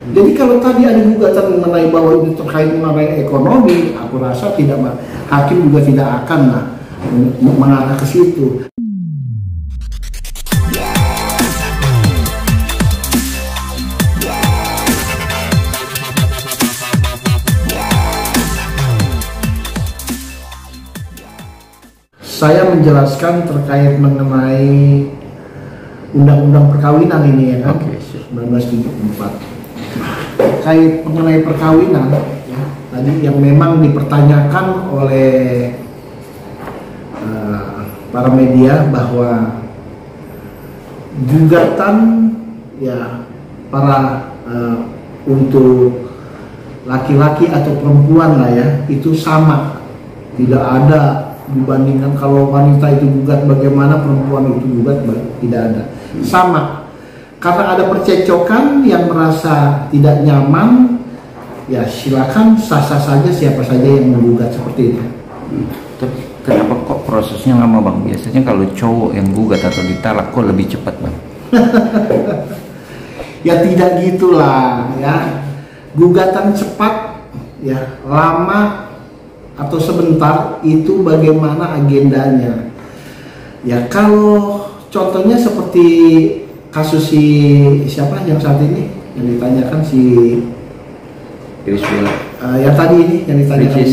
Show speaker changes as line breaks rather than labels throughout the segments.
Jadi kalau tadi ada gugatan mengenai bahwa ini terkait mengenai ekonomi, aku rasa hakim juga tidak akan mengarah ke situ. Saya menjelaskan terkait mengenai undang-undang perkawinan ini ya kan, 1974. Terkait mengenai perkawinan ya, tadi yang memang dipertanyakan oleh para media bahwa gugatan ya para untuk laki-laki atau perempuan lah ya itu sama, tidak ada dibandingkan kalau wanita itu gugat bagaimana, perempuan itu gugat tidak ada, sama. Karena ada percecokan yang merasa tidak nyaman, ya silakan sah-sah saja siapa saja yang menggugat seperti itu.
Tapi kenapa kok prosesnya lama bang? Biasanya kalau cowok yang gugat atau ditalak kok lebih cepat bang?
Ya tidak gitulah ya, gugatan cepat ya lama atau sebentar itu bagaimana agendanya ya. Kalau contohnya seperti kasus siapa yang saat ini yang ditanyakan yang tadi ini yang ditanyakan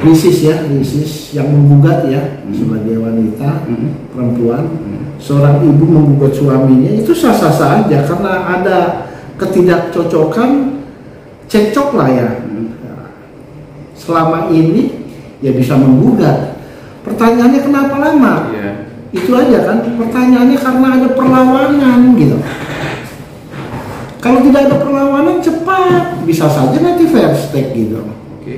Ricis yang menggugat ya sebagai wanita perempuan, seorang ibu menggugat suaminya, itu sah-sah saja karena ada ketidakcocokan, cekcok lah ya. Selama ini ya bisa menggugat. Pertanyaannya kenapa lama? Itu aja kan. Pertanyaannya karena ada perlawanan gitu. Kalau tidak ada perlawanan cepat, bisa saja nanti fair stake gitu.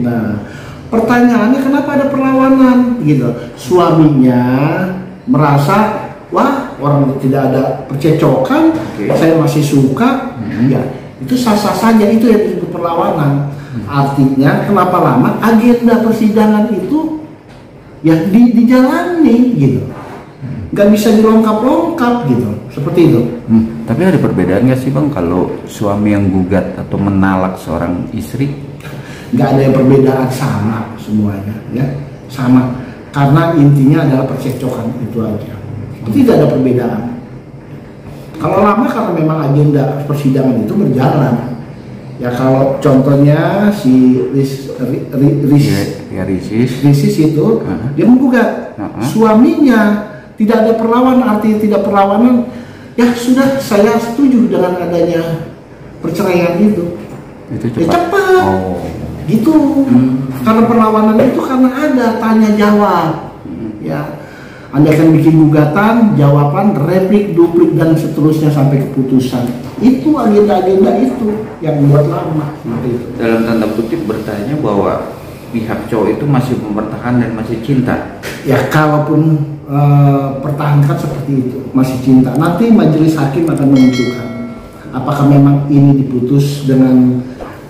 Nah, pertanyaannya kenapa ada perlawanan gitu. Suaminya merasa wah orang tidak ada percecokan, saya masih suka, ya itu sah-sah saja, itu yang disebut perlawanan. Artinya kenapa lama, agenda persidangan itu ya dijalani gitu, nggak bisa dilongkap-longkap gitu, seperti itu.
Tapi ada perbedaan nggak sih bang kalau suami yang gugat atau menalak seorang istri?
Nggak ada yang perbedaan, sama semuanya ya, sama, karena intinya adalah percekcokan itu aja, tidak ada perbedaan. Kalau lama karena memang agenda persidangan itu berjalan. Ya kalau contohnya si Ricis itu dia menggugat suaminya, tidak ada perlawanan, artinya tidak perlawanan, ya sudah saya setuju dengan adanya perceraian itu ya cepat gitu. Karena perlawanan itu karena ada tanya jawab ya, Anda akan bikin gugatan, jawaban, replik, duplik dan seterusnya sampai keputusan. Itu agenda-agenda itu yang membuat lama seperti itu.
Dalam tanda kutip bertanya bahwa pihak cowok itu masih mempertahankan dan masih cinta.
Ya kalaupun pertahankan seperti itu, masih cinta, nanti majelis hakim akan menentukan apakah memang ini diputus dengan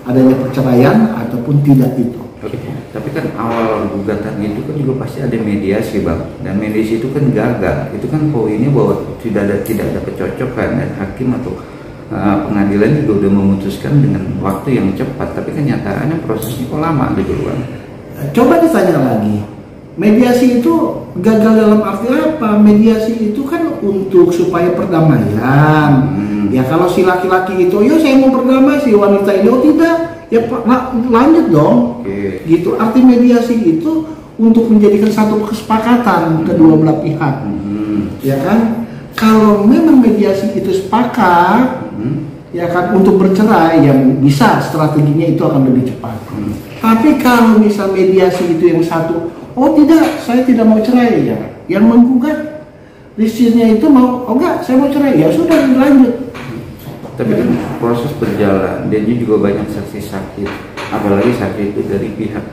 adanya perceraian ataupun tidak itu.
Tapi kan awal gugatan itu kan juga pasti ada mediasi bang, dan mediasi itu kan gagal. Itu kan poinnya bahwa tidak ada kecocokan, dan hakim atau pengadilan juga udah memutuskan dengan waktu yang cepat, tapi kenyataannya prosesnya kok lama gitu bang.
Coba ditanya lagi, mediasi itu gagal dalam arti apa? Mediasi itu kan untuk supaya perdamaian. Ya kalau si laki-laki itu, yo saya mau berdamai, si wanita ini oh tidak, ya lanjut dong. Gitu. Arti mediasi itu untuk menjadikan satu kesepakatan kedua belah pihak. Ya kan? Kalau memang mediasi itu sepakat, ya kan untuk bercerai, yang bisa strateginya itu akan lebih cepat. Tapi kalau misal mediasi itu yang satu, oh tidak, saya tidak mau cerai ya, yang menggugat listriknya itu mau, oh enggak, saya mau cerai, ya sudah lanjut.
Tapi kan proses berjalan, dan juga banyak saksi-saksi, apalagi saksi itu dari pihak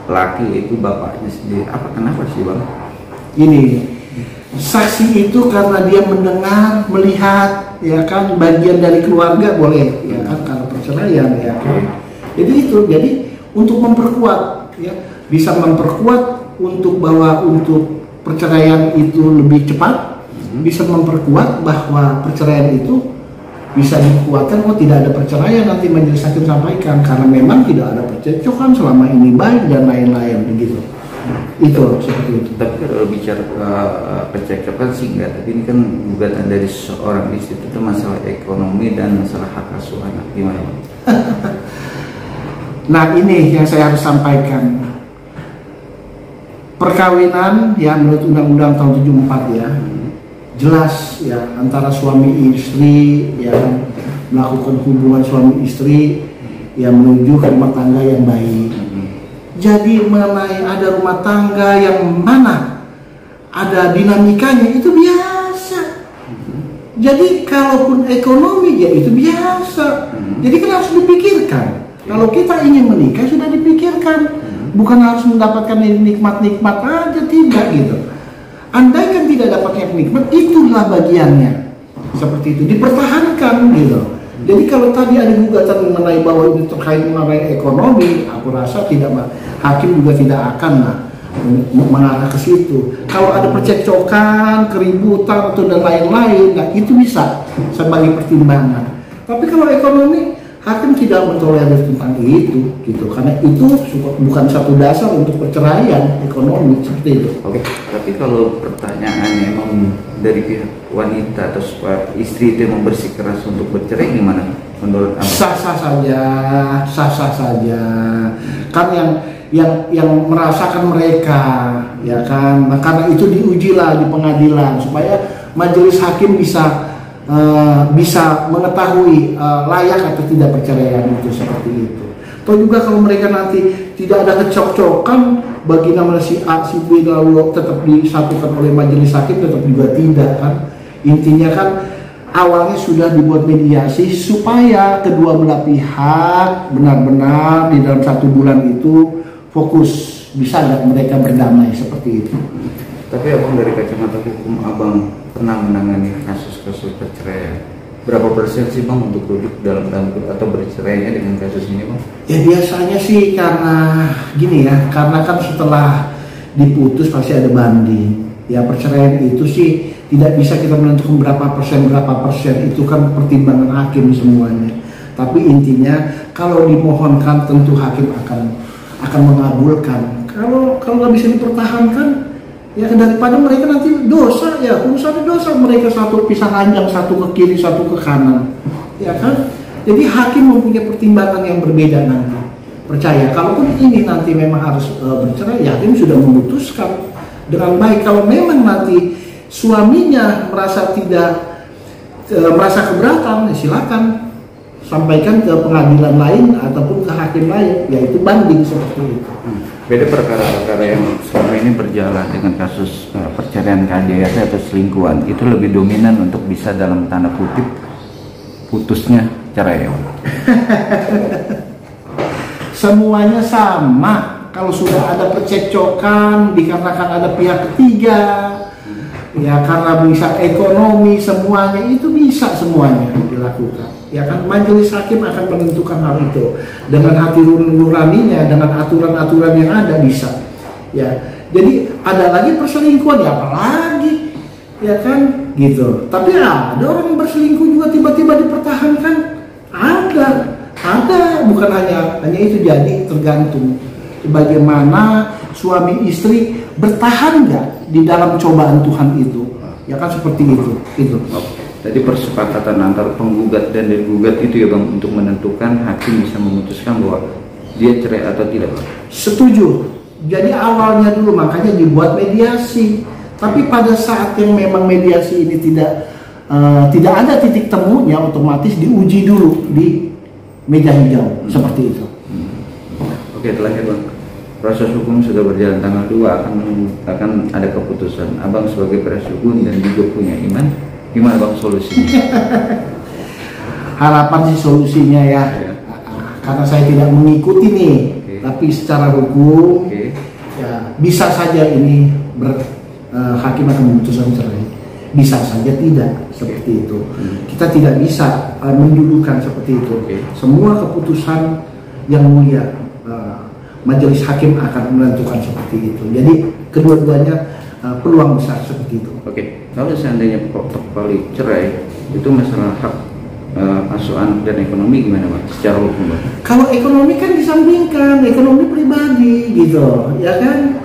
laki itu bapaknya sendiri. Kenapa sih bang? Ini
saksi itu karena dia mendengar, melihat, ya kan, bagian dari keluarga boleh, ya kan, karena perceraian, ya. Jadi itu, jadi untuk memperkuat, ya, bisa memperkuat untuk bahwa untuk perceraian itu lebih cepat, bisa memperkuat bahwa perceraian itu bisa dikuatkan, oh tidak ada perceraian, nanti majelis hakim sampaikan karena memang tidak ada percecokan selama ini baik dan lain-lain begitu. Itu seperti itu.
Tapi kalau bicara percekcokan sih enggak, tapi ini kan gugatan dari seorang istri itu masalah ekonomi dan masalah hak asuh anak, gimana Bang?
Nah ini yang saya harus sampaikan. Perkawinan ya menurut Undang-Undang tahun 74 ya, jelas ya antara suami istri ya melakukan hubungan suami istri ya menuju ke rumah tangga yang baik. Jadi mengenai ada rumah tangga yang mana ada dinamikanya itu biasa. Jadi kalaupun ekonomi ya itu biasa. Jadi kan harus dipikirkan. Kalau kita ingin menikah sudah dipikirkan, bukan harus mendapatkan nikmat-nikmat aja, tidak gitu. Andai kan tidak dapat yang nikmat, itulah bagiannya. Seperti itu dipertahankan gitu. Jadi kalau tadi ada gugatan mengenai bahwa ini terkait mengenai ekonomi, aku rasa tidak, hakim juga tidak akan mengarah ke situ. Kalau ada percekcokan, keributan atau dan lain-lain, nah itu bisa sebagai pertimbangan. Tapi kalau ekonomi, hakim tidak mentolerir tentang itu, gitu. Karena itu bukan satu dasar untuk perceraian ekonomi seperti itu.
Oke. Tapi kalau pertanyaannya memang dari pihak wanita atau istri itu yang bersikeras untuk bercerai, gimana menurut Anda?
Sah-sah saja, sah-sah saja. Kan yang merasakan mereka, ya kan. Nah, karena itu diujilah di pengadilan supaya majelis hakim bisa mengetahui layak atau tidak perceraian itu seperti itu. Atau juga kalau mereka nanti tidak ada kecok-cokan bagi nama si A, si B lalu tetap disatukan oleh majelis hakim, tetap juga tidak kan. Intinya kan awalnya sudah dibuat mediasi supaya kedua belah pihak benar-benar di dalam 1 bulan itu fokus, bisa nggak mereka berdamai seperti itu.
Tapi abang dari kacamata hukum, abang pernah menangani kasus-kasus perceraian. Berapa persen sih bang untuk duduk dalam atau bercerainya dengan kasus ini bang?
Ya biasanya sih karena gini ya, karena kan setelah diputus pasti ada banding. Ya perceraian itu sih tidak bisa kita menentukan berapa persen, itu kan pertimbangan hakim semuanya. Tapi intinya kalau dimohonkan tentu hakim akan mengabulkan. Kalau nggak bisa dipertahankan, ya daripada mereka nanti dosa, ya urusannya dosa, mereka satu pisah ranjang, satu ke kiri, satu ke kanan, ya kan. Jadi hakim mempunyai pertimbangan yang berbeda nanti. Percaya, kalaupun ini nanti memang harus bercerai, ya hakim sudah memutuskan dengan baik. Kalau memang nanti suaminya merasa merasa keberatan, ya silakan sampaikan ke pengadilan lain ataupun ke hakim lain, yaitu banding seperti itu.
Beda perkara-perkara yang selama ini berjalan dengan kasus perceraian KDRT atau selingkuhan, itu lebih dominan untuk bisa dalam tanda kutip putusnya cerai.
Semuanya sama. Kalau sudah ada percekcokan dikarenakan ada pihak ketiga, ya karena bisa ekonomi, semuanya itu bisa semuanya dilakukan. Ya kan majelis hakim akan menentukan hal itu dengan hati nuraninya, dengan aturan-aturan yang ada bisa. Ya, jadi ada lagi perselingkuhan, ya apalagi, ya kan gitu. Tapi ada orang berselingkuh juga tiba-tiba dipertahankan, ada, bukan hanya itu. Jadi tergantung bagaimana suami istri bertahan nggak di dalam cobaan Tuhan itu, ya kan seperti itu.
Tadi persepakatan antara penggugat dan digugat itu ya bang, untuk menentukan hakim bisa memutuskan bahwa dia cerai atau tidak bang?
Setuju. Jadi awalnya dulu makanya dibuat mediasi. Tapi pada saat yang memang mediasi ini tidak ada titik temunya, otomatis diuji dulu di meja hijau seperti itu.
Oke, terakhir bang, proses hukum sudah berjalan, tanggal 2 akan ada keputusan. Abang sebagai penasihat hukum dan juga punya iman, gimana bang solusinya?
Harapan sih solusinya ya, karena saya tidak mengikuti nih, tapi secara hukum ya bisa saja ini hakim akan memutuskan cerai, bisa saja tidak seperti itu. Kita tidak bisa menjulukan seperti itu. Semua keputusan yang mulia majelis hakim akan menentukan seperti itu. Jadi kedua-duanya peluang besar seperti itu.
Kalau seandainya kali cerai itu masalah hak asuh anak dan ekonomi gimana Bang? Secara hukum Bang?
Kalau ekonomi kan disampingkan, ekonomi pribadi gitu, ya kan?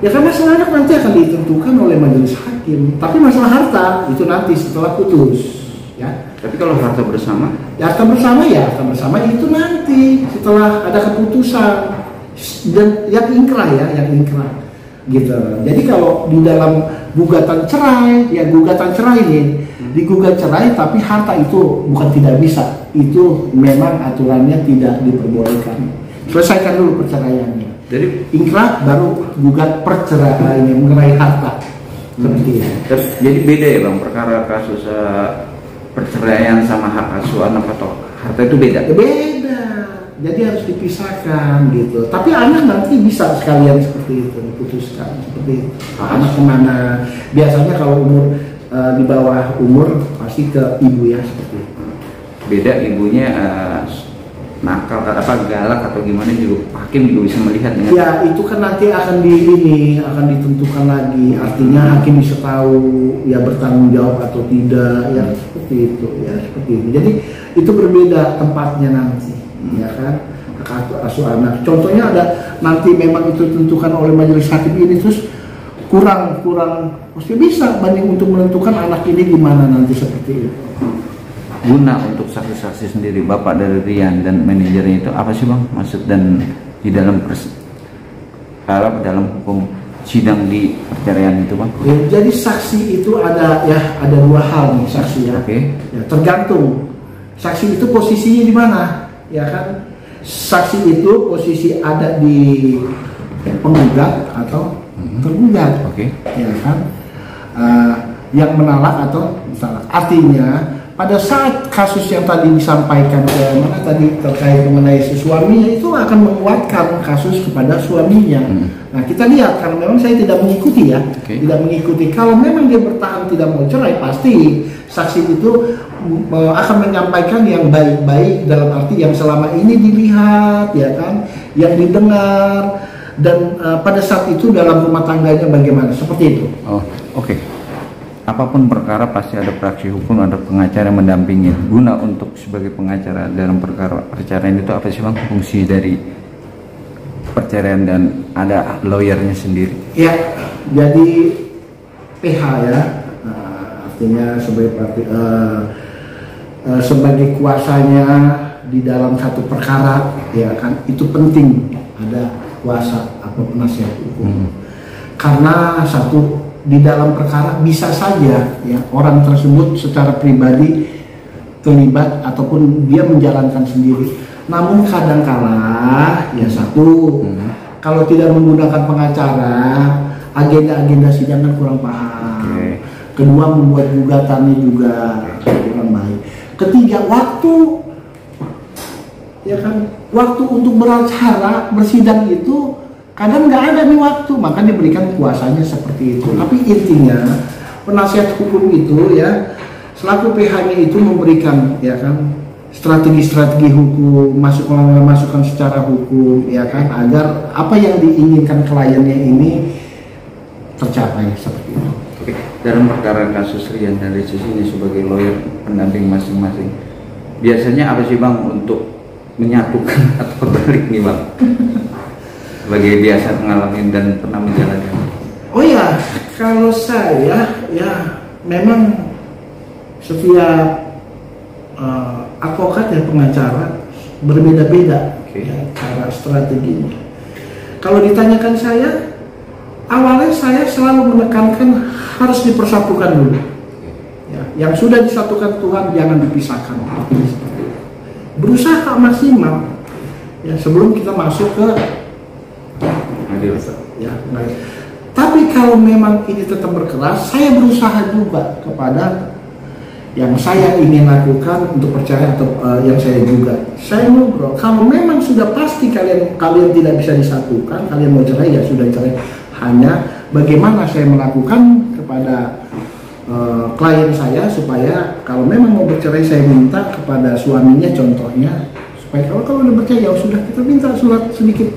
Ya kan masalah anak nanti akan ditentukan oleh majelis hakim. Tapi masalah harta itu nanti setelah putus, ya.
Tapi kalau harta bersama?
Ya, harta bersama itu nanti setelah ada keputusan dan yang ingkrah gitu. Jadi kalau di dalam gugatan cerai ini digugat cerai tapi harta itu bukan tidak bisa, itu memang aturannya tidak diperbolehkan. Selesaikan dulu perceraiannya. Jadi ingkrah baru gugat perceraian yang mengenai harta. Seperti itu.
Jadi beda ya Bang, perkara kasus perceraian sama hak asuh anak atau harta itu beda?
Ya, beda. Jadi harus dipisahkan gitu. Tapi anak nanti bisa sekalian seperti itu diputuskan seperti itu. Anak kemana? Biasanya kalau umur di bawah umur pasti ke ibu ya seperti itu.
Beda ibunya nakal galak atau gimana juga hakim juga bisa melihat dengan.
Ya itu kan nanti akan ditentukan lagi. Artinya hakim bisa tahu ya bertanggung jawab atau tidak ya seperti itu. Jadi itu berbeda tempatnya nanti, ya kan? Hak asuh anak. Contohnya ada nanti memang itu ditentukan oleh majelis hakim ini terus kurang mesti bisa banding untuk menentukan anak ini di mana nanti seperti itu.
Guna untuk saksi-saksi sendiri, Bapak dari Rian dan manajernya itu apa sih Bang maksud dan di dalam dalam hukum sidang di perceraian itu Bang?
Ya, jadi saksi itu ada dua hal nih saksi ya.
Okay.
Ya tergantung saksi itu posisinya di mana, ya kan? Saksi itu posisi ada di penggugat atau tergugat, ya kan? Yang menolak atau salah. Artinya pada saat kasus yang tadi disampaikan terkait mengenai si suaminya itu akan menguatkan kasus kepada suaminya. Nah kita lihat karena memang saya tidak mengikuti ya, tidak mengikuti. Kalau memang dia bertahan tidak mau cerai, pasti saksi itu akan menyampaikan yang baik-baik dalam arti yang selama ini dilihat, ya kan, yang didengar dan pada saat itu dalam rumah tangganya bagaimana, seperti itu.
Oh, oke. Apapun perkara pasti ada praksi hukum, ada pengacara yang mendampingi. Guna untuk sebagai pengacara dalam perkara perceraian itu apa sih Bang fungsi dari perceraian dan ada lawyernya sendiri?
Ya, jadi PH ya, artinya sebagai kuasanya di dalam satu perkara, ya kan itu penting ada kuasa atau penasihat hukum. Karena satu di dalam perkara bisa saja ya orang tersebut secara pribadi terlibat ataupun dia menjalankan sendiri. Namun kadang-kala ya satu kalau tidak menggunakan pengacara agenda-agenda sidang kan kurang paham. Kedua membuat gugatannya juga kurang baik. Ketiga waktu ya kan waktu untuk beracara bersidang itu kadang nggak ada nih waktu, maka diberikan kuasanya seperti itu. Tapi intinya penasihat hukum itu ya selaku PH-nya itu memberikan ya kan strategi-strategi hukum, masukan secara hukum ya kan agar apa yang diinginkan kliennya ini tercapai seperti itu.
Oke. Dalam perkara kasus Rian dan Ricis ini sebagai lawyer pendamping masing-masing, biasanya apa sih Bang untuk menyatukan atau berbalik nih Bang? Sebagai biasa mengalami dan pernah menjalankan.
Oh ya, kalau saya ya memang setiap advokat ya pengacara berbeda-beda ya, cara strateginya. Kalau ditanyakan saya, awalnya saya selalu menekankan harus dipersatukan dulu. Ya, yang sudah disatukan Tuhan jangan dipisahkan. Berusaha maksimal ya sebelum kita masuk ke ya, baik. Tapi kalau memang ini tetap berkeras, saya berusaha juga kepada yang saya ingin lakukan untuk percaya atau yang saya juga. Saya ngobrol, kalau memang sudah pasti kalian tidak bisa disatukan, kalian mau cerai ya sudah cerai. Hanya bagaimana saya melakukan kepada klien saya supaya kalau memang mau bercerai saya minta kepada suaminya contohnya supaya kalau udah bercerai ya sudah kita minta surat sedikit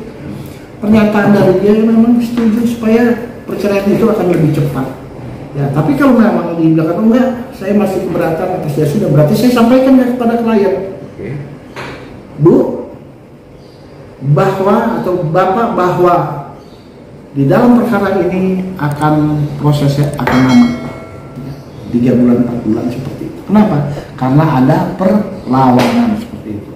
pernyataan dari dia yang memang setuju supaya perceraian itu akan lebih cepat. Ya, tapi kalau memang di belakang enggak, saya masih keberatan atas ya sudah, berarti saya sampaikan kepada klien, Bu, bahwa atau Bapak bahwa di dalam perkara ini akan prosesnya akan lama, 3 bulan 4 bulan seperti itu. Kenapa? Karena ada perlawanan seperti itu.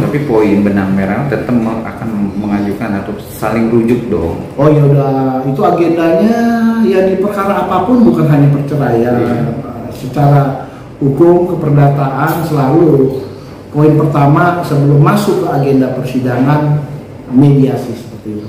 Tapi poin benang merah tetap akan mengajukan atau saling rujuk dong.
Oh ya udah, itu agendanya ya di perkara apapun, bukan hanya perceraian. Secara hukum keperdataan selalu poin pertama sebelum masuk ke agenda persidangan mediasi seperti itu.